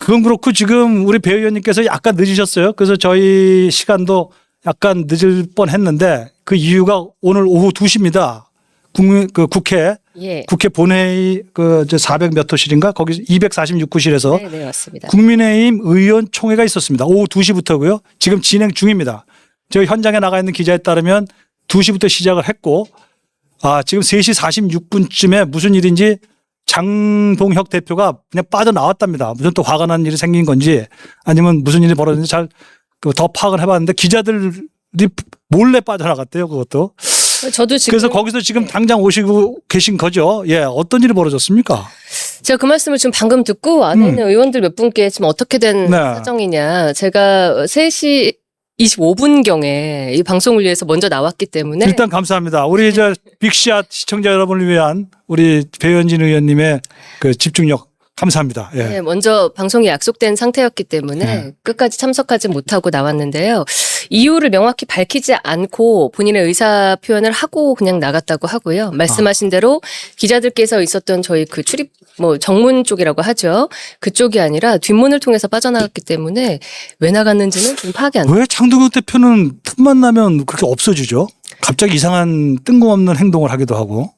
그건 그렇고 지금 우리 배 의원님께서 약간 늦으셨어요. 그래서 저희 시간도 약간 늦을 뻔했는데 그 이유가 오늘 오후 2시입니다. 국회 예. 국회 본회의 400 몇 호실인가 거기 246호실에서 네, 맞습니다. 국민의힘 의원총회가 있었습니다. 오후 2시부터고요. 지금 진행 중입니다. 저 현장에 나가 있는 기자에 따르면 2시부터 시작을 했고 지금 3시 46분쯤에 무슨 일인지 장동혁 대표가 그냥 빠져나왔답니다. 무슨 또 화가 난 일이 생긴 건지 아니면 무슨 일이 벌어졌는지 잘 더 파악을 해봤는데 기자들이 몰래 빠져나갔대요. 그것도. 저도 지금 그래서 거기서 지금 당장 오시고 계신 거죠. 예, 어떤 일이 벌어졌습니까? 제가 그 말씀을 지금 방금 듣고 안에 있는 의원들 몇 분께 지금 어떻게 된 사정이냐. 제가 3시 25분경에 이 방송을 위해서 먼저 나왔기 때문에 일단 감사합니다. 우리 이제 빅샷 시청자 여러분을 위한 우리 배현진 의원님의 그 집중력 감사합니다. 예. 네, 먼저 방송이 약속된 상태였기 때문에 끝까지 참석하지 못하고 나왔는데요. 이유를 명확히 밝히지 않고 본인의 의사 표현을 하고 그냥 나갔다고 하고요. 말씀하신 대로 기자들께서 있었던 저희 그 출입 정문 쪽이라고 하죠. 그쪽이 아니라 뒷문을 통해서 빠져나갔기 때문에 왜 나갔는지는 좀 파악이 안 돼요. 왜 장동혁 대표는 틈만 나면 그렇게 없어지죠? 갑자기 이상한 뜬금없는 행동을 하기도 하고.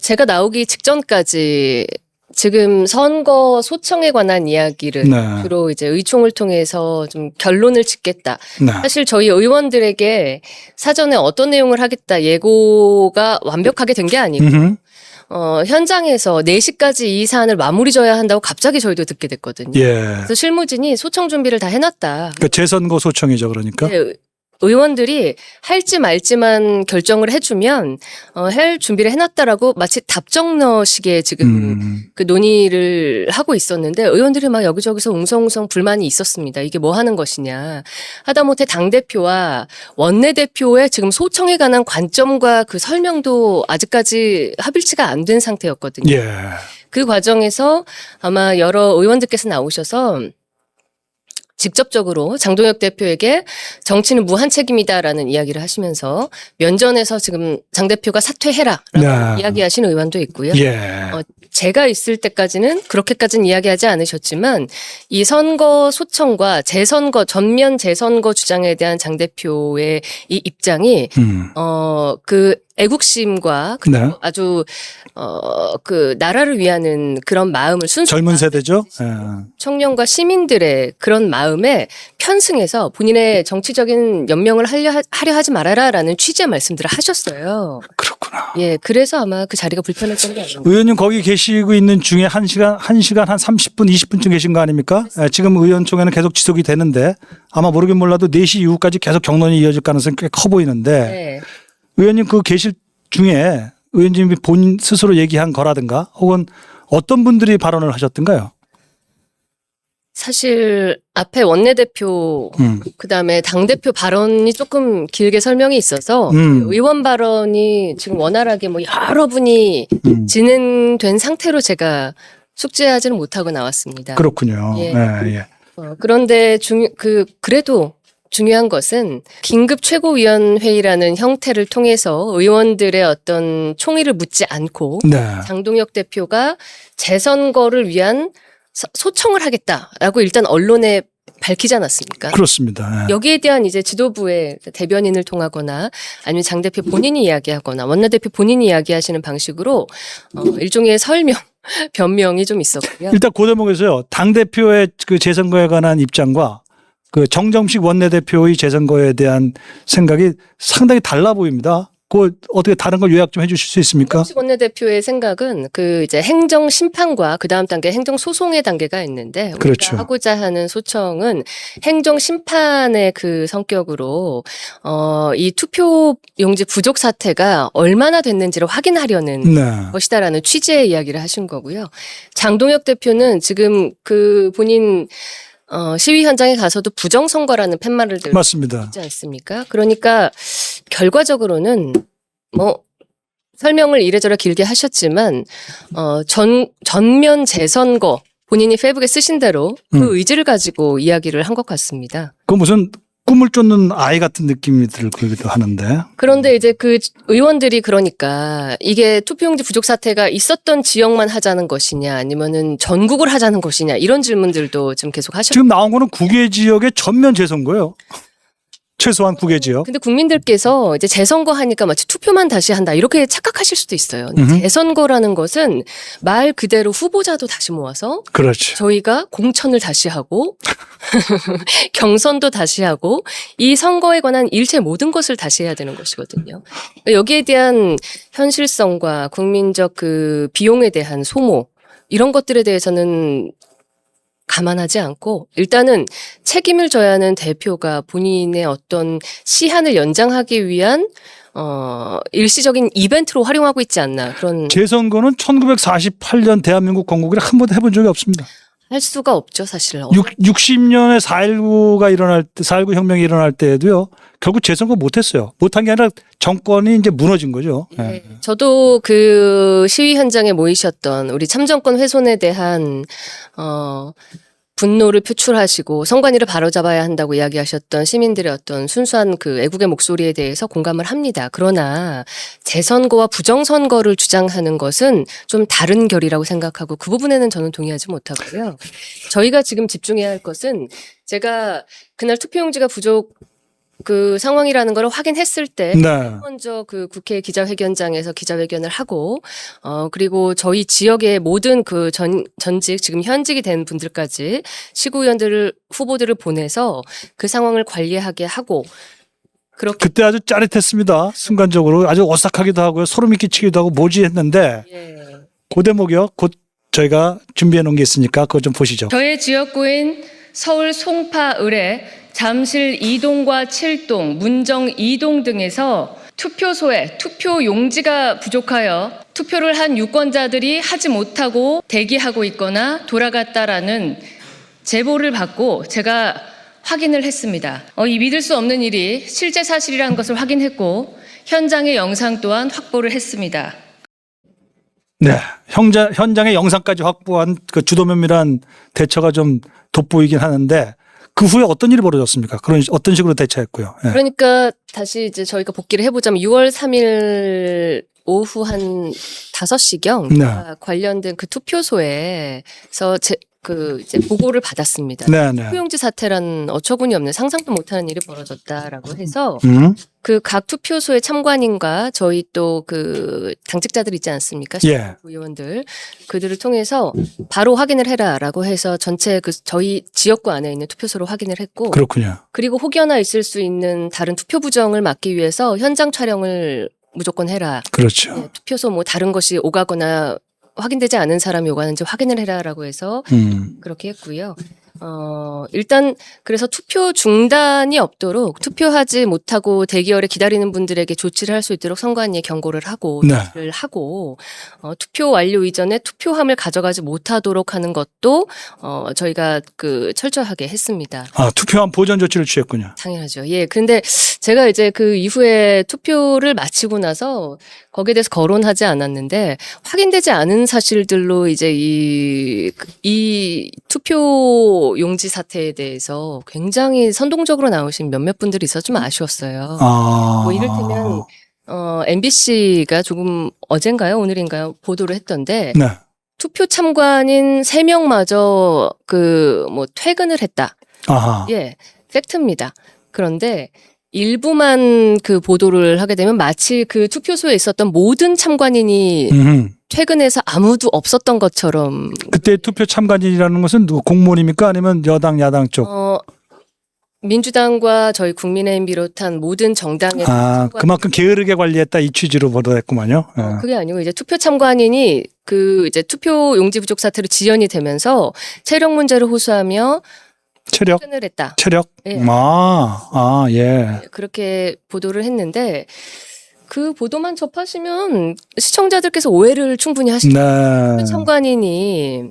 제가 나오기 직전까지 지금 선거 소청에 관한 이야기를 주로 이제 의총을 통해서 좀 결론을 짓겠다. 사실 저희 의원들에게 사전에 어떤 내용을 하겠다 예고가 완벽하게 된 게 아니고 현장에서 4시까지 이 사안을 마무리 져야 한다고 갑자기 저희도 듣게 됐거든요. 그래서 실무진이 소청 준비를 다 해놨다. 그러니까 재선거 소청이죠, 그러니까. 네, 의원들이 할지 말지만 결정을 해주면 할 준비를 해놨다라고 마치 답정너식의 지금 그 논의를 하고 있었는데 의원들이 막 여기저기서 웅성웅성 불만이 있었습니다. 이게 뭐 하는 것이냐. 하다못해 당대표와 원내대표의 지금 소청에 관한 관점과 그 설명도 아직까지 합일치가 안 된 상태였거든요. 그 과정에서 아마 여러 의원들께서 나오셔서 직접적으로 장동혁 대표에게 정치는 무한 책임이다라는 이야기를 하시면서 면전에서 지금 장 대표가 사퇴해라라고 이야기하신 의원도 있고요. 제가 있을 때까지는 그렇게까지는 이야기하지 않으셨지만 이 선거 소청과 재선거 전면 재선거 주장에 대한 장 대표의 이 입장이 그 애국심과 아주 그 나라를 위하는 그런 마음을 젊은 세대죠. 청년과 시민들의 그런 마음에 편승해서 본인의 정치적인 연명을 하려 하지 말아라라는 취지의 말씀들을 하셨어요. 그렇구나. 예, 그래서 아마 그 자리가 불편했던 게 아닌가. 의원님 거기 계시고 있는 중에 1시간 한 30분, 20분쯤 계신 거 아닙니까? 지금 의원총회는 계속 지속이 되는데 아마 모르긴 몰라도 4시 이후까지 계속 경론이 이어질 가능성이 꽤 커 보이는데 의원님 그 계실 중에 의원님이 본인 스스로 얘기한 거라든가 혹은 어떤 분들이 발언을 하셨던가요? 사실 앞에 원내대표 그다음에 당대표 발언이 조금 길게 설명이 있어서 의원 발언이 지금 원활하게 여러 분이 진행된 상태로 제가 숙지하지는 못하고 나왔습니다. 그렇군요. 그런데 그래도 중요한 것은 긴급 최고위원회의라는 형태를 통해서 의원들의 어떤 총의를 묻지 않고 장동혁 대표가 재선거를 위한 소청을 하겠다라고 일단 언론에 밝히지 않았습니까? 그렇습니다. 여기에 대한 이제 지도부의 대변인을 통하거나 아니면 장 대표 본인이 이야기하거나 원내대표 본인이 이야기하시는 방식으로 일종의 설명, 변명이 좀 있었고요. 일단 그 대목에서요. 당대표의 그 재선거에 관한 입장과 그 정정식 원내대표의 재선거에 대한 생각이 상당히 달라 보입니다. 그 어떻게 다른 걸 요약 좀 해주실 수 있습니까? 정정식 원내대표의 생각은 그 이제 행정 심판과 그 다음 단계 행정 소송의 단계가 있는데 우리가 하고자 하는 소청은 행정 심판의 그 성격으로 이 투표 용지 부족 사태가 얼마나 됐는지를 확인하려는 것이다라는 취지의 이야기를 하신 거고요. 장동혁 대표는 지금 그 본인 시위 현장에 가서도 부정선거라는 팻말을 들고 있지 않습니까? 그러니까 결과적으로는 설명을 이래저래 길게 하셨지만 전면 재선거 본인이 페이북에 쓰신 대로 그 의지를 가지고 이야기를 한 것 같습니다. 그 무슨 꿈을 쫓는 아이 같은 느낌이 들기도 하는데. 그런데 이제 그 의원들이 그러니까 이게 투표용지 부족 사태가 있었던 지역만 하자는 것이냐 아니면은 전국을 하자는 것이냐 이런 질문들도 지금 계속 하셨. 지금 나온 거는 9개 지역의 전면 재선거예요. 최소한 9개 지역. 근데 국민들께서 이제 재선거 하니까 마치 투표만 다시 한다 이렇게 착각하실 수도 있어요. 재선거라는 것은 말 그대로 후보자도 다시 모아서 그렇지. 저희가 공천을 다시 하고 경선도 다시 하고 이 선거에 관한 일체 모든 것을 다시 해야 되는 것이거든요. 여기에 대한 현실성과 국민적 그 비용에 대한 소모 이런 것들에 대해서는 감안하지 않고 일단은 책임을 져야 하는 대표가 본인의 어떤 시한을 연장하기 위한 일시적인 이벤트로 활용하고 있지 않나 그런. 재선거는 1948년 대한민국 건국이라 한 번도 해본 적이 없습니다. 할 수가 없죠 사실. 60년에 4.19가 일어날 때, 4.19 혁명이 일어날 때에도요, 결국 재선거 못했어요. 못한 게 아니라 정권이 이제 무너진 거죠. 네. 저도 그 시위 현장에 모이셨던 우리 참정권 훼손에 대한 분노를 표출하시고 선관위를 바로잡아야 한다고 이야기하셨던 시민들의 어떤 순수한 그 애국의 목소리에 대해서 공감을 합니다. 그러나 재선거와 부정선거를 주장하는 것은 좀 다른 결이라고 생각하고 그 부분에는 저는 동의하지 못하고요. 저희가 지금 집중해야 할 것은 제가 그날 투표용지가 부족 그 상황이라는 걸 확인했을 때 네. 먼저 그 국회 기자회견장에서 기자회견을 하고 그리고 저희 지역의 모든 그 전직 지금 현직이 된 분들까지 시구의원들을 후보들을 보내서 그 상황을 관리하게 하고 그렇게 그때 아주 짜릿했습니다. 순간적으로 아주 오싹하기도 하고요. 소름이 끼치기도 하고 뭐지 했는데 그 대목이요. 곧 저희가 준비해 놓은 게 있으니까 그거 좀 보시죠. 저의 지역구인 서울 송파 을에 잠실 2동과 7동, 문정 2동 등에서 투표소에 투표 용지가 부족하여 투표를 한 유권자들이 하지 못하고 대기하고 있거나 돌아갔다라는 제보를 받고 제가 확인을 했습니다. 이 믿을 수 없는 일이 실제 사실이라는 것을 확인했고 현장의 영상 또한 확보를 했습니다. 네. 현장의 영상까지 확보한 그 주도면밀한 대처가 좀 돋보이긴 하는데 그 후에 어떤 일이 벌어졌습니까? 어떤 식으로 대처했고요. 네. 그러니까 다시 이제 저희가 복기를 해보자면 6월 3일 오후 한 5시경 네. 관련된 그 투표소에서 그 이제 보고를 받았습니다. 네. 투표용지 사태라는 어처구니 없는 상상도 못하는 일이 벌어졌다라고 해서 그 각 투표소의 참관인과 저희 또 그 당직자들 있지 않습니까? 예. 의원들 그들을 통해서 바로 확인을 해라라고 해서 전체 그 저희 지역구 안에 있는 투표소로 확인을 했고 그렇군요. 그리고 혹여나 있을 수 있는 다른 투표 부정을 막기 위해서 현장 촬영을 무조건 해라. 그렇죠. 네, 투표소 뭐 다른 것이 오가거나 확인되지 않은 사람이 오가는지 확인을 해라라고 해서 그렇게 했고요. 일단 그래서 투표 중단이 없도록 투표하지 못하고 대기열에 기다리는 분들에게 조치를 할 수 있도록 선관위에 경고를 하고 네. 조치를 하고 투표 완료 이전에 투표함을 가져가지 못하도록 하는 것도 저희가 그 철저하게 했습니다. 아, 투표함 보전 조치를 취했군요. 당연하죠. 예. 근데 제가 이제 그 이후에 투표를 마치고 나서 거기에 대해서 거론하지 않았는데 확인되지 않은 사실들로 이제 이 투표 용지 사태에 대해서 굉장히 선동적으로 나오신 몇몇 분들이 있어서 좀 아쉬웠어요. 뭐 이를테면 MBC가 조금 어젠가요? 오늘인가요? 보도를 했던데 네. 투표 참관인 3명마저 그 뭐 퇴근을 했다. 아하. 예. 팩트입니다. 그런데 일부만 그 보도를 하게 되면 마치 그 투표소에 있었던 모든 참관인이 퇴근해서 아무도 없었던 것처럼. 그때 투표 참관인이라는 것은 누구 공무원입니까? 아니면 여당, 야당 쪽? 민주당과 저희 국민의힘 비롯한 모든 정당의 그만큼 게으르게 관리했다 이 취지로 보도했구만요. 그게 아니고 이제 투표 참관인이 그 이제 투표 용지 부족 사태로 지연이 되면서 체력 문제를 호소하며 체력? 퇴근을 했다. 체력? 예. 예. 그렇게 보도를 했는데 그 보도만 접하시면 시청자들께서 오해를 충분히 하시죠. 네. 참관인이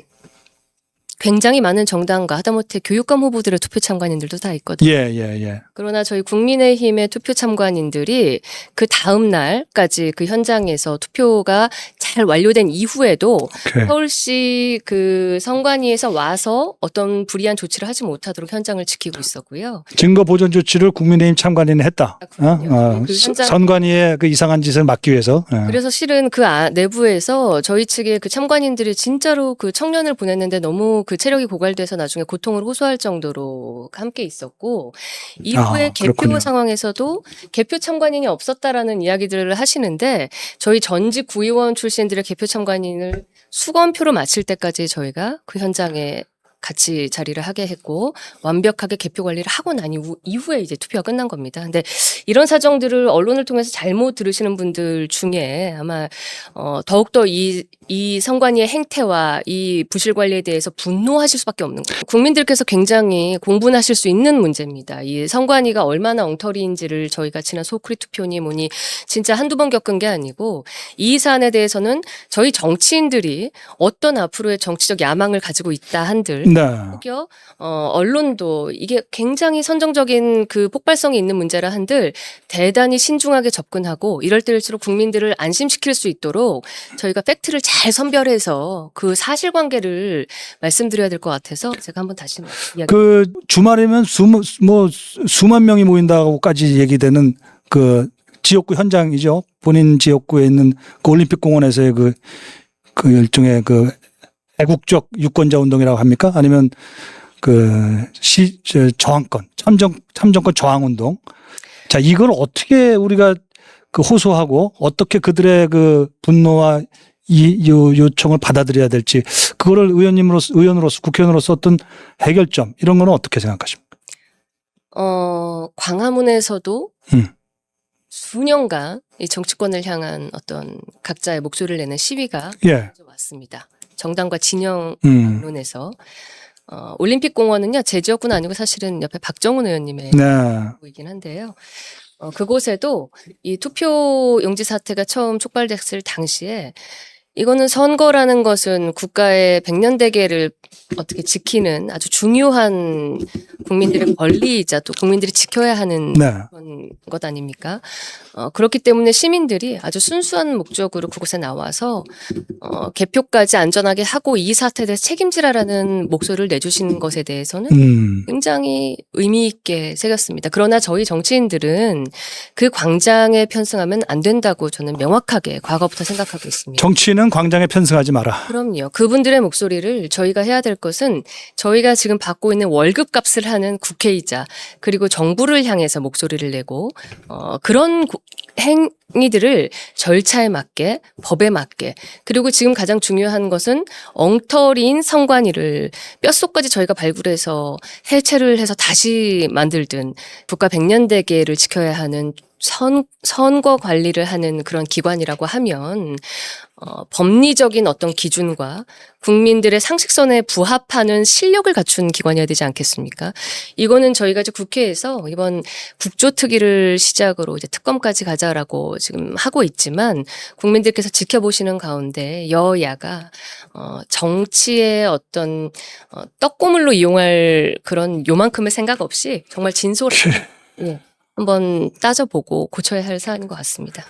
굉장히 많은 정당과 하다못해 교육감 후보들의 투표 참관인들도 다 있거든요. 예. 그러나 저희 국민의힘의 투표 참관인들이 그 다음 날까지 그 현장에서 투표가 잘 잘 완료된 이후에도 오케이. 서울시 그 선관위에서 와서 어떤 불이한 조치를 하지 못하도록 현장을 지키고 있었고요. 증거 보존 조치를 국민의힘 참관인이 했다. 그럼요. 그 현장- 선관위의 그 이상한 짓을 막기 위해서. 예. 그래서 실은 그 내부에서 저희 측의 그 참관인들이 진짜로 그 청년을 보냈는데 너무 그 체력이 고갈돼서 나중에 고통을 호소할 정도로 함께 있었고, 이후에 개표 그렇군요. 상황에서도 개표 참관인이 없었다라는 이야기들을 하시는데, 저희 전직 구의원 출신들의 개표 참관인을 수검표로 마칠 때까지 저희가 그 현장에 같이 자리를 하게 했고 완벽하게 개표 관리를 하고 난 이후에 이제 투표가 끝난 겁니다. 근데 이런 사정들을 언론을 통해서 잘못 들으시는 분들 중에 아마 더욱더 이 선관위의 행태와 이 부실 관리에 대해서 분노하실 수밖에 없는 거예요. 국민들께서 굉장히 공분하실 수 있는 문제입니다. 이 선관위가 얼마나 엉터리인지를 저희가 지난 소크리 투표니 뭐니 진짜 한두 번 겪은 게 아니고, 이 사안에 대해서는 저희 정치인들이 어떤 앞으로의 정치적 야망을 가지고 있다 한들 네. 혹여 언론도 이게 굉장히 선정적인 그 폭발성이 있는 문제라 한들 대단히 신중하게 접근하고, 이럴 때일수록 국민들을 안심시킬 수 있도록 저희가 팩트를 잘 선별해서 그 사실관계를 말씀드려야 될 것 같아서 제가 한번 다시 이야기. 그 주말이면 수만 명이 모인다고까지 얘기되는 그 지역구 현장이죠. 본인 지역구에 있는 그 올림픽 공원에서의 그 일종의 그 애국적 유권자 운동이라고 합니까? 아니면 저항권, 참정권 저항 운동. 자, 이걸 어떻게 우리가 그 호소하고 어떻게 그들의 그 분노와 이 요청을 받아들여야 될지, 그거를 의원으로서 국회의원으로서 어떤 해결점 이런 거는 어떻게 생각하십니까? 광화문에서도 음. 수년간 이 정치권을 향한 어떤 각자의 목소리를 내는 시위가 예. 왔습니다. 정당과 진영 음. 논에서 올림픽 공원은요 제 지역구는 아니고 사실은 옆에 박정훈 의원님의 네. 지역구이긴 한데요. 그곳에도 이 투표 용지 사태가 처음 촉발됐을 당시에 이거는 선거라는 것은 국가의 백년대계를 어떻게 지키는 아주 중요한 국민들의 권리이자 또 국민들이 지켜야 하는 네. 그런 것 아닙니까? 그렇기 때문에 시민들이 아주 순수한 목적으로 그곳에 나와서 개표까지 안전하게 하고 이 사태에 대해서 책임지라라는 목소리를 내주신 것에 대해서는 굉장히 의미 있게 새겼습니다. 그러나 저희 정치인들은 그 광장에 편승하면 안 된다고 저는 명확하게 과거부터 생각하고 있습니다. 정치인은 광장에 편승하지 마라. 그럼요. 그분들의 목소리를 저희가 해야 될 것은 저희가 지금 받고 있는 월급 값을 하는 국회이자 그리고 정부를 향해서 목소리를 내고 그런 행위들을 절차에 맞게 법에 맞게, 그리고 지금 가장 중요한 것은 엉터리인 선관위를 뼛속까지 저희가 발굴해서 해체를 해서 다시 만들든 국가 백년대계를 지켜야 하는 선거 관리를 하는 그런 기관이라고 하면 법리적인 어떤 기준과 국민들의 상식선에 부합하는 실력을 갖춘 기관이어야 되지 않겠습니까? 이거는 저희가 이제 국회에서 이번 국조특위를 시작으로 이제 특검까지 가자라고 지금 하고 있지만, 국민들께서 지켜보시는 가운데 여야가 정치의 어떤 떡고물로 이용할 그런 요만큼의 생각 없이 정말 진솔하게 예. 한번 따져보고 고쳐야 할 사안인 것 같습니다.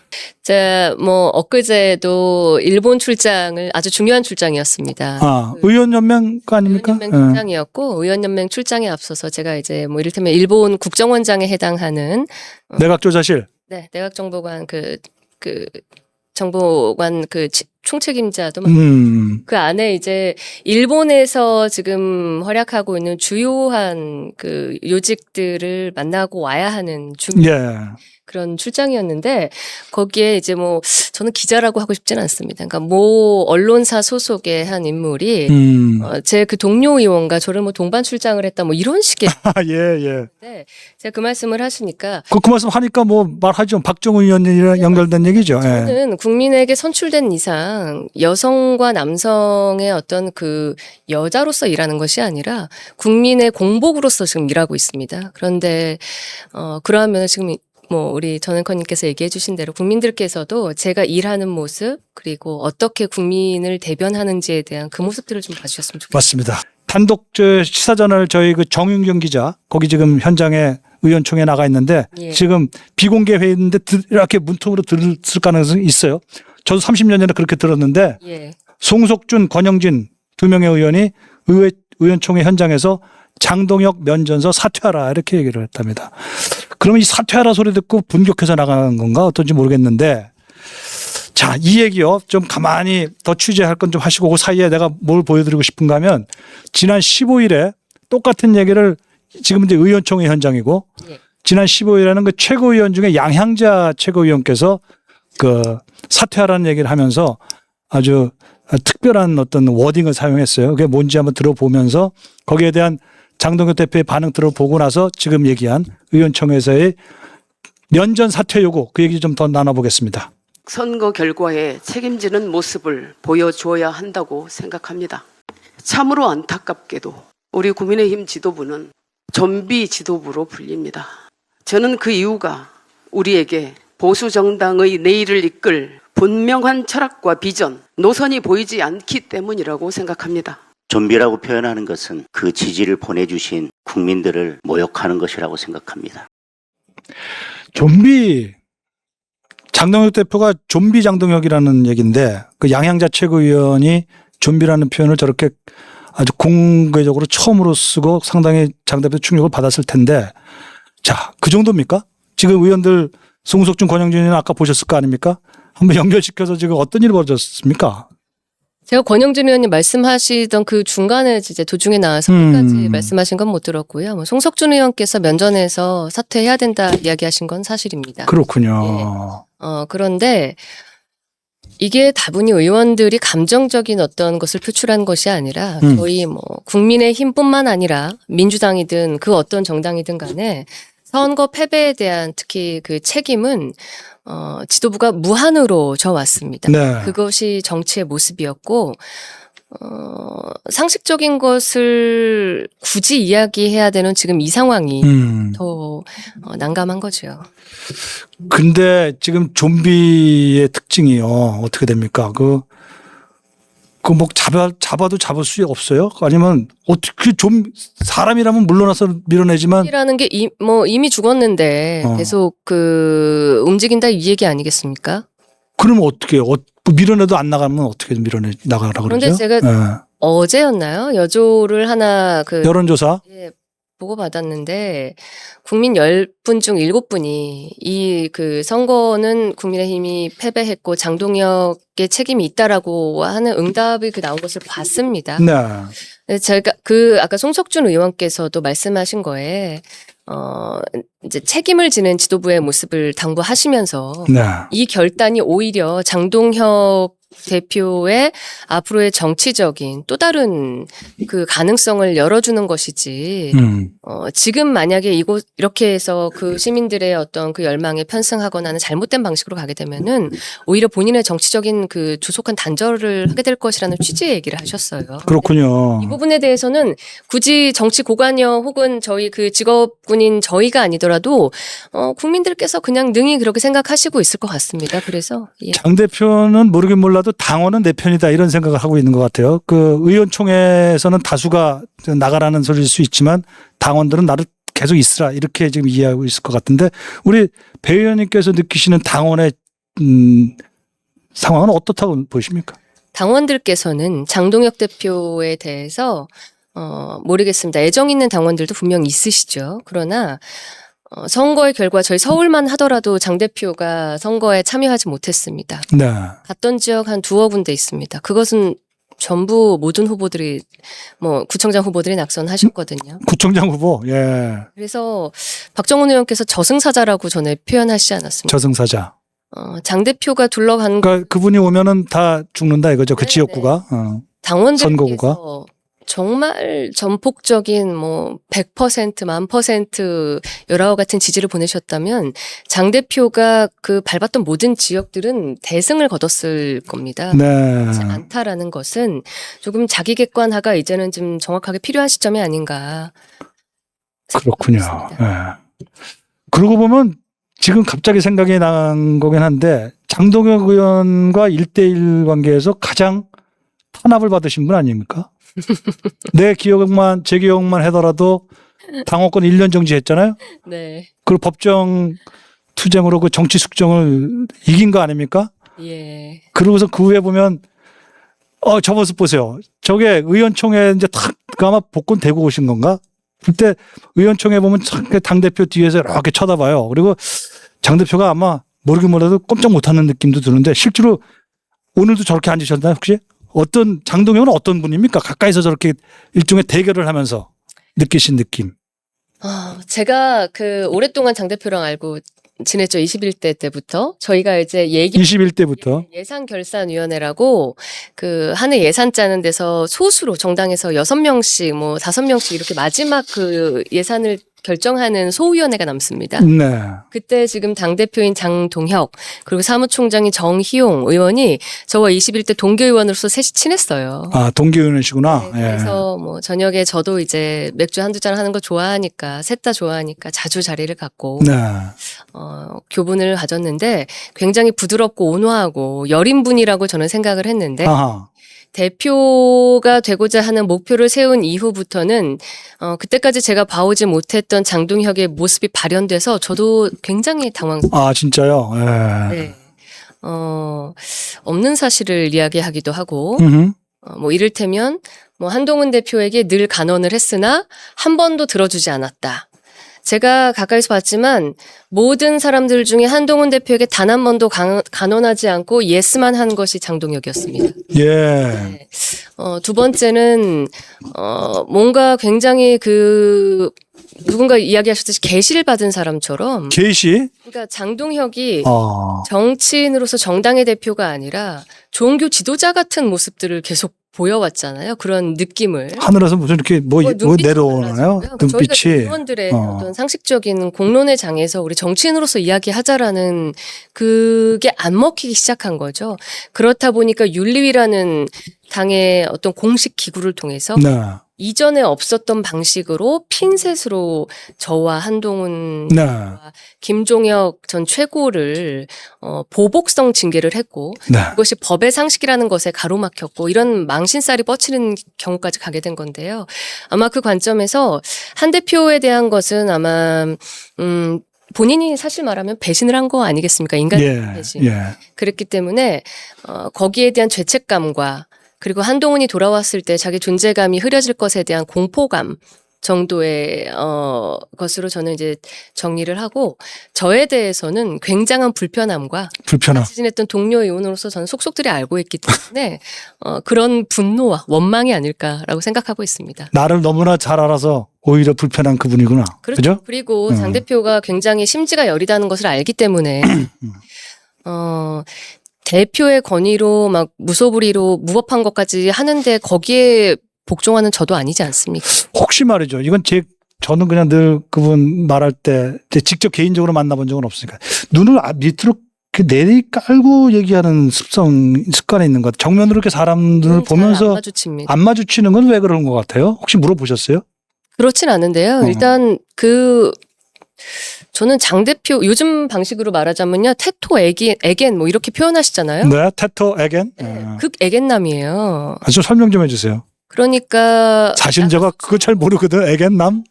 자, 엊그제도 일본 출장을 아주 중요한 출장이었습니다. 의원연맹 거 아닙니까? 의원연맹 출장이었고, 의원연맹 출장에 앞서서 제가 이제 이를테면 일본 국정원장에 해당하는 내각조사실. 네, 내각정보관 정보관 총책임자도 그 안에 이제 일본에서 지금 활약하고 있는 주요한 그 요직들을 만나고 와야 하는 그런 출장이었는데, 거기에 이제 저는 기자라고 하고 싶지는 않습니다. 그러니까 언론사 소속의 한 인물이 제 그 동료 의원과 저를 동반 출장을 했다 이런 식의 예. 제가 그 말씀을 하시니까 그 말씀 하니까 말하죠. 박정훈 의원이랑 연결된 얘기죠. 저는 국민에게 선출된 이상 여성과 남성의 어떤 그 여자로서 일하는 것이 아니라 국민의 공복으로서 지금 일하고 있습니다. 그런데 그러면 지금 우리 전 앵커님께서 얘기해 주신 대로 국민들께서도 제가 일하는 모습, 그리고 어떻게 국민을 대변하는지에 대한 그 모습들을 좀 봐주셨으면 좋겠습니다. 맞습니다. 단독 시사전을 저희 그 정윤경 기자, 거기 지금 현장에 의원총회 나가 있는데 지금 비공개 회의인데 이렇게 문통으로 들을 가능성이 있어요. 저도 30년 전에 그렇게 들었는데 예. 송석준, 권영진 두 명의 의원이 의원총회 현장에서 장동혁 면전서 사퇴하라 이렇게 얘기를 했답니다. 그러면 이 사퇴하라 소리 듣고 분격해서 나가는 건가 어떤지 모르겠는데 자, 이 얘기요. 좀 가만히 더 취재할 건 좀 하시고 그 사이에 내가 뭘 보여드리고 싶은가 하면 지난 15일에 똑같은 얘기를 지금 이제 의원총회 현장이고 예. 지난 15일에는 그 최고위원 중에 양향자 최고위원께서 그 사퇴하라는 얘기를 하면서 아주 특별한 어떤 워딩을 사용했어요. 그게 뭔지 한번 들어보면서 거기에 대한 장동혁 대표의 반응 들어보고 나서 지금 얘기한 의원총회에서의 면전 사퇴 요구 그 얘기 좀 더 나눠보겠습니다. 선거 결과에 책임지는 모습을 보여줘야 한다고 생각합니다. 참으로 안타깝게도 우리 국민의힘 지도부는 좀비 지도부로 불립니다. 저는 그 이유가 우리에게 보수 정당의 내일을 이끌 분명한 철학과 비전, 노선이 보이지 않기 때문이라고 생각합니다. 좀비라고 표현하는 것은 그 지지를 보내주신 국민들을 모욕하는 것이라고 생각합니다. 좀비 장동혁 대표가 좀비 장동혁이라는 얘기인데 그 양향자 최고위원이 좀비라는 표현을 저렇게 아주 공개적으로 처음으로 쓰고 상당히 장 대표 충격을 받았을 텐데 자, 그 정도입니까? 지금 의원들 송석준, 권영진이는 아까 보셨을 거 아닙니까? 한번 연결시켜서 지금 어떤 일이 벌어졌습니까? 제가 권영진 의원님 말씀하시던 그 중간에 이제 도중에 나와서 끝까지 말씀하신 건 못 들었고요. 뭐 송석준 의원께서 면전에서 사퇴해야 된다 이야기하신 건 사실입니다. 그렇군요. 그런데 이게 다분히 의원들이 감정적인 어떤 것을 표출한 것이 아니라 저희 뭐 국민의힘뿐만 아니라 민주당이든 그 어떤 정당이든 간에 선거 패배에 대한 특히 그 책임은 지도부가 무한으로 져왔습니다. 네. 그것이 정치의 모습이었고 상식적인 것을 굳이 이야기해야 되는 지금 이 상황이 더 난감한 거죠. 근데 지금 좀비의 특징이요. 어떻게 됩니까? 그 뭐 잡아도 잡을 수 없어요? 아니면 어떻게 좀 사람이라면 물러나서 밀어내지만 이라는 게 이미 죽었는데 계속 그 움직인다 이 얘기 아니겠습니까? 그러면 어떻게 밀어내도 안 나가면 어떻게 나가라 그러죠? 그런데 제가 어제였나요? 여조를 하나 여론조사 보고 받았는데 국민 10분 중 7분이 이 그 선거는 국민의힘이 패배했고 장동혁의 책임이 있다라고 하는 응답이 나온 것을 봤습니다. 네. 제가 아까 송석준 의원께서도 말씀하신 거에 이제 책임을 지는 지도부의 모습을 당부하시면서 네. 이 결단이 오히려 장동혁 대표의 앞으로의 정치적인 또 다른 그 가능성을 열어주는 것이지, 지금 만약에 이렇게 해서 그 시민들의 어떤 그 열망에 편승하거나는 잘못된 방식으로 가게 되면은 오히려 본인의 정치적인 그 조속한 단절을 하게 될 것이라는 취지의 얘기를 하셨어요. 그렇군요. 이 부분에 대해서는 굳이 정치 고관여 혹은 저희 그 직업군인 저희가 아니더라도 국민들께서 그냥 능히 그렇게 생각하시고 있을 것 같습니다. 그래서 예. 장 대표는 모르긴 몰라도 당원은 내 편이다 이런 생각을 하고 있는 것 같아요. 그 의원총회에서는 다수가 나가라는 소리일 수 있지만 당원들은 나를 계속 있으라 이렇게 지금 이해하고 있을 것 같은데 우리 배 의원님께서 느끼시는 당원의 상황은 어떻다고 보십니까? 당원들께서는 장동혁 대표에 대해서 모르겠습니다. 애정 있는 당원들도 분명 있으시죠. 그러나 선거의 결과 저희 서울만 하더라도 장 대표가 선거에 참여하지 못했습니다. 네. 갔던 지역 한 2억 군데 있습니다. 그것은 전부 모든 후보들이 구청장 후보들이 낙선하셨거든요. 구청장 후보. 예. 그래서 박정훈 의원께서 저승사자라고 전에 표현하시지 않았습니까? 저승사자. 장 대표가 둘러간 그러니까 그분이 오면은 다 죽는다 이거죠. 그 네네. 지역구가. 당원들께서 선거구가. 정말 전폭적인 100%, 1000% 여러와 같은 지지를 보내셨다면 장 대표가 그 밟았던 모든 지역들은 대승을 거뒀을 겁니다. 네. 그렇지 않다라는 것은 조금 자기 객관화가 이제는 좀 정확하게 필요한 시점이 아닌가. 그렇군요. 예. 그러고 보면 지금 갑자기 생각이 난 거긴 한데 장동혁 의원과 1대1 관계에서 가장 탄압을 받으신 분 아닙니까? 제 기억만 하더라도 당원권 1년 정지했잖아요. 네. 그리고 법정 투쟁으로 그 정치 숙정을 이긴 거 아닙니까? 예. 그러고서 그 후에 보면 저 모습 보세요. 저게 의원총회 이제 탁 아마 복권 대고 오신 건가? 그때 의원총회 보면 당대표 뒤에서 이렇게 쳐다봐요. 그리고 장 대표가 아마 모르긴 몰라도 꼼짝 못하는 느낌도 드는데 실제로 오늘도 저렇게 앉으셨나요 혹시? 장동혁은 어떤 분입니까? 가까이서 저렇게 일종의 대결을 하면서 느끼신 느낌. 제가 오랫동안 장 대표랑 알고 지냈죠. 21대 때부터. 저희가 이제 21대부터. 예산결산위원회라고 한 해 예산 짜는 데서 소수로 정당에서 6명씩 5명씩 이렇게 마지막 예산을 결정하는 소위원회가 남습니다. 네. 그때 지금 당대표인 장동혁 그리고 사무총장인 정희용 의원이 저와 21대 동계의원으로서 셋이 친했어요. 아, 동계의원이시구나. 네, 그래서 저녁에 저도 이제 맥주 한두 잔 하는 거 좋아하니까 셋 다 좋아하니까 자주 자리를 갖고 네. 교분을 가졌는데 굉장히 부드럽고 온화하고 여린 분이라고 저는 생각을 했는데 아하. 대표가 되고자 하는 목표를 세운 이후부터는 그때까지 제가 봐오지 못했던 장동혁의 모습이 발현돼서 저도 굉장히 당황스러웠어요. 아, 진짜요? 예. 네. 없는 사실을 이야기하기도 하고 이를테면 한동훈 대표에게 늘 간언을 했으나 한 번도 들어주지 않았다. 제가 가까이서 봤지만 모든 사람들 중에 한동훈 대표에게 단 한 번도 간언하지 않고 예스만 한 것이 장동혁이었습니다. 예. 네. 두 번째는 뭔가 굉장히 누군가 이야기하셨듯이 계시를 받은 사람처럼 계시? 그러니까 장동혁이 정치인으로서 정당의 대표가 아니라 종교 지도자 같은 모습들을 계속 보여왔잖아요. 그런 느낌을. 하늘에서 무슨 이렇게 내려오나요? 눈빛이. 저희가 의원들의 어떤 상식적인 공론의 장에서 우리 정치인으로서 이야기하자라는 그게 안 먹히기 시작한 거죠. 그렇다 보니까 윤리위라는 당의 어떤 공식 기구를 통해서 네. 이전에 없었던 방식으로 핀셋으로 저와 한동훈 네. 김종혁 전 최고를 보복성 징계를 했고 네. 그것이 법의 상식이라는 것에 가로막혔고 이런 망신살이 뻗치는 경우까지 가게 된 건데요. 아마 그 관점에서 한 대표에 대한 것은 아마 본인이 사실 말하면 배신을 한 거 아니겠습니까? 인간적인 배신. 예. 그랬기 때문에 거기에 대한 죄책감과 그리고 한동훈이 돌아왔을 때 자기 존재감이 흐려질 것에 대한 공포감 정도의 것으로 저는 이제 정리를 하고 저에 대해서는 굉장한 불편함과 같이 지냈던 동료 의원으로서 저는 속속들이 알고 있기 때문에 그런 분노와 원망이 아닐까라고 생각하고 있습니다. 나를 너무나 잘 알아서 오히려 불편한 그분이구나. 그렇죠. 그죠? 그리고 장 대표가 굉장히 심지가 여리다는 것을 알기 때문에 대표의 권위로 막 무소불위로 무법한 것까지 하는데 거기에 복종하는 저도 아니지 않습니까? 혹시 말이죠. 이건 저는 그냥 늘 그분 말할 때 직접 개인적으로 만나본 적은 없으니까 눈을 밑으로 내리 깔고 얘기하는 습관이 있는 것 같아요. 정면으로 이렇게 사람들을 보면서 안 마주치는 건 왜 그런 것 같아요? 혹시 물어보셨어요? 그렇진 않은데요. 일단 저는 장 대표 요즘 방식으로 말하자면요. 테토 에겐 뭐 이렇게 표현하시잖아요. 네, 테토 에겐. 네, 극 에겐남이에요. 좀 설명 좀 해주세요. 그러니까 사실은 제가 그거 잘 모르거든. 에겐남.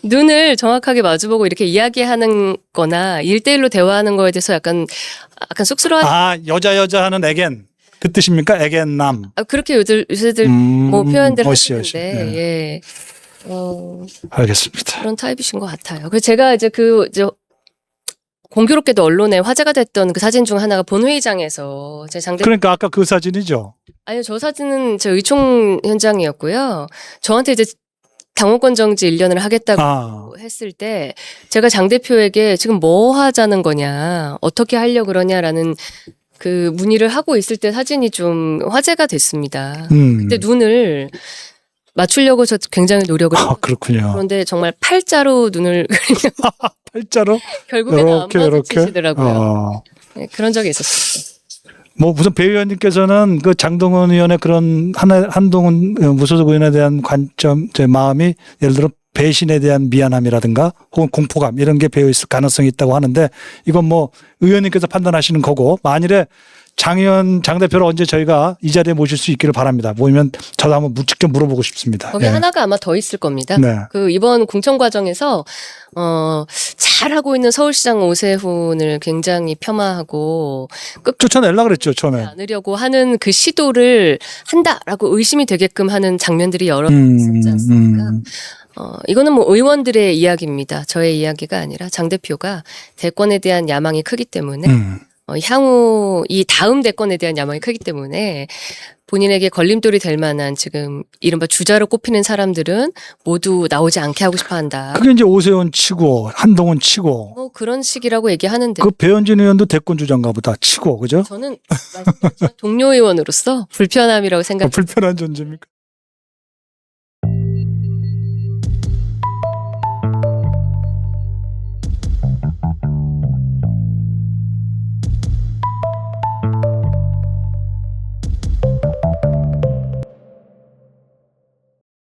눈을 정확하게 마주보고 이렇게 이야기하는 거나 1대1로 대화하는 거에 대해서 약간 쑥스러워하는 여자 하는 에겐. 그 뜻입니까? 에겐남. 그렇게 요새들 뭐 표현들 멋있어요. 하시는데 예. 알겠습니다. 그런 타입이신 것 같아요. 그래서 제가 이제 공교롭게도 언론에 화제가 됐던 그 사진 중 하나가 본회의장에서 제 장대 그러니까 아까 그 사진이죠. 아니요, 저 사진은 제 의총 현장이었고요. 저한테 이제 당원권 정지 1년을 하겠다고 했을 때 제가 장 대표에게 지금 뭐 하자는 거냐, 어떻게 하려고 그러냐라는 그 문의를 하고 있을 때 사진이 좀 화제가 됐습니다. 그때 눈을 맞추려고 저 굉장히 노력을 했어요. 그렇군요. 그런데 정말 팔자로 눈을 팔자로? 결국에는 안 마주치시더라고요. 네, 그런 적이 있었어요. 뭐 우선 배 의원님께서는 그 장동훈 의원의 그런 한동훈 무소속 의원에 대한 관점, 제 마음이 예를 들어 배신에 대한 미안함이라든가 혹은 공포감 이런 게 배어 있을 가능성이 있다고 하는데 이건 뭐 의원님께서 판단하시는 거고 만일에 장 대표를 언제 저희가 이 자리에 모실 수 있기를 바랍니다. 모이면 저도 한번 직접 물어보고 싶습니다. 거기 하나가 아마 더 있을 겁니다. 네. 그 이번 공천 과정에서 잘하고 있는 서울시장 오세훈을 굉장히 폄하하고 쫓아내려고 그랬죠, 처음에. 않으려고 하는 그 시도를 한다라고 의심이 되게끔 하는 장면들이 여러 번 있었지 않습니까? 이거는 뭐 의원들의 이야기입니다. 저의 이야기가 아니라 장 대표가 대권에 대한 야망이 크기 때문에 향후 이 다음 대권에 대한 야망이 크기 때문에 본인에게 걸림돌이 될 만한 지금 이른바 주자로 꼽히는 사람들은 모두 나오지 않게 하고 싶어 한다. 그게 이제 오세훈 치고 한동훈 치고 뭐 그런 식이라고 얘기하는데 그 배현진 의원도 대권 주자인가 보다 치고 그죠? 저는 동료 의원으로서 불편함이라고 생각합니다. 불편한 존재입니까?